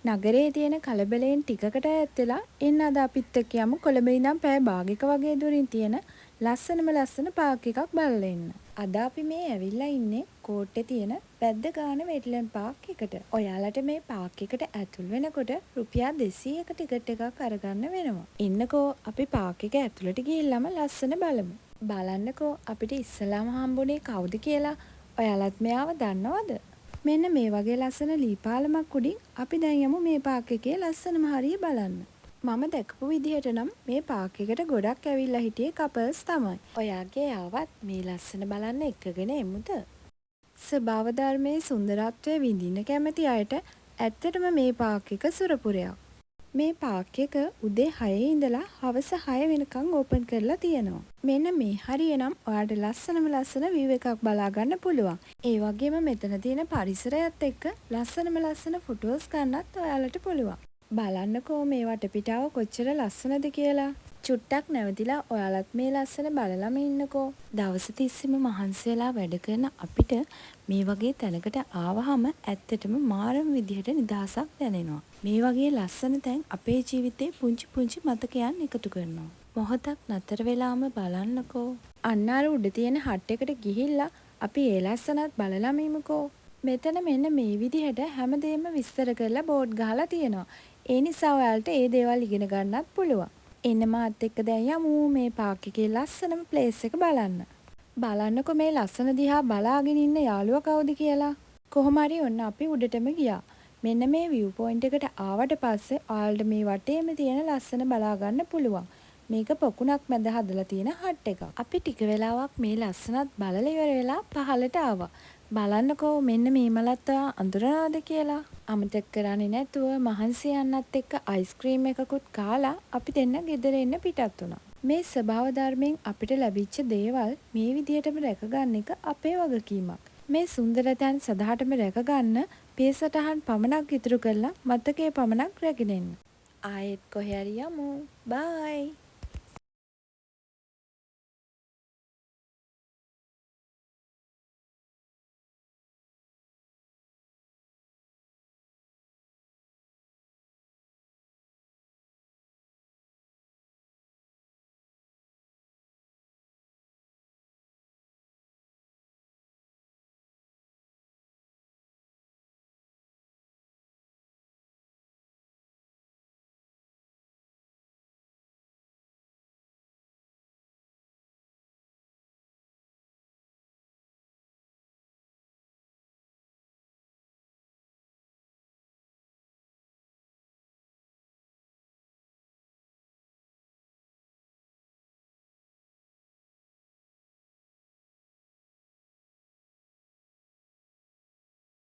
නගරයේ තියෙන කලබලයෙන් ටිකකට ඈත් වෙලා එන්න අද අපිත් එක්ක යමු කොළඹ ඉඳන් පැය භාගයක වගේ දුරින් තියෙන ලස්සන පාර්ක් එකක් බලලා එන්න. අද අපි මේ ඇවිල්ලා ඉන්නේ කෝට්ටේ තියෙන වැද්ද ගාන වෙට්ලන්ඩ් පාර්ක් එකට. ඔයාලට මේ පාර්ක් එකට ඇතුල් වෙනකොට රුපියල් 200ක ටිකට් එකක් අරගන්න වෙනවා. එන්නකෝ අපි පාර්ක් එක ඇතුළට ගිහිල්ලාම ලස්සන බලමු. බලන්නකෝ අපිට ඉස්සලාම හම්බුනේ කවුද කියලා. ඔයාලත් මෙයාව දන්නවද? මෙන්න මේ වගේ ලස්සන ලී පාලමක් උඩින් අපි දැන් යමු මේ පාර්ක් එකේ ලස්සනම හරිය බලන්න. මම දැකපු විදිහට නම් මේ පාර්ක් එකට ගොඩක් ඇවිල්ලා හිටියේ කපල්ස් තමයි. ඔයාගේ ආවත් මේ ලස්සන බලන්න එක්කගෙන එමුද? ස්වභාව ධර්මයේ සුන්දරත්වය විඳින්න කැමති අයට ඇත්තටම මේ පාර්ක් එක සුරපුරයක්. මේ පාර්ක් එක උදේ 6 ඉඳලා හවස 6 වෙනකන් ඕපන් කරලා තියෙනවා. මෙන්න මේ හරිය නම් ඔයාලට ලස්සන view එකක් බලා ගන්න පුළුවන්. ඒ වගේම මෙතන තියෙන පරිසරයත් එක්ක ලස්සන ෆොටෝස් ගන්නත් ඔයාලට පුළුවන්. බලන්නකෝ මේ වටපිටාව කොච්චර ලස්සනද කියලා. චුට්ටක් නැවතිලා ඔයාලත් මේ ලස්සන බලලම ඉන්නකෝ. දවස් තිස්සෙම මහන්සි වෙලා වැඩ කරන අපිට මේ වගේ තැනකට ආවහම ඇත්තටම මාරම විදිහට නිදහසක් දැනෙනවා. මේ වගේ ලස්සන තැන් අපේ ජීවිතේ පුංචි මතකයන් එකතු කරනවා. මොහොතක් නතර වෙලාම බලන්නකෝ. අන්න අර උඩ තියෙන හට් එකට ගිහිල්ලා අපි ඒ ලස්සනත් බලලම ඉමුකෝ. මෙතන මෙන්න මේ විදිහට හැමදේම විස්තර කරලා බෝඩ් ගහලා තියෙනවා. ඒ නිසා ඔයාලට ඒ දේවල් ඉගෙන ගන්නත් පුළුවන්. එන්න මාත් එක්ක දැන් යමු මේ පාර්ක් එකේ ලස්සනම ප්ලේස් එක බලන්න. බලන්නකෝ මේ ලස්සන දිහා බලාගෙන ඉන්න යාළුවා කවුද කියලා. කොහොම හරි ඔන්න අපි උඩටම ගියා. මෙන්න මේ view point එකට ආවට පස්සේ ඔයාලට මේ වටේම තියෙන ලස්සන බලා ගන්න පුළුවන්. මේක පොකුණක් මැද හදලා තියෙන හට් එකක්. අපි ටික වෙලාවක් මේ ලස්සනත් බලලා ඉවර වෙලා පහළට ආවා. බලන්නකෝ මෙන්න මේ මලත් අඳුරනවාද කියලා. අමතක කරන්නේ නැතුව මහන්සි යන්නත් එක්ක අයිස්ක්‍රීම් එකකුත් කාලා අපි දෙන්න ගෙදර එන්න පිටත් වුණා. මේ ස්වභාව ධර්මයෙන් අපිට ලැබිච්ච දේවල් මේ විදිහටම රැකගන්න එක අපේ වගකීමක්. මේ සුන්දර තැන් සදාටම රැකගන්න පියසටහන් පමණක් ඉතුරු කරලා මතකයේ පමණක් රැගෙන එන්න. ආයෙත් කොහේ හරි යමු. බයි.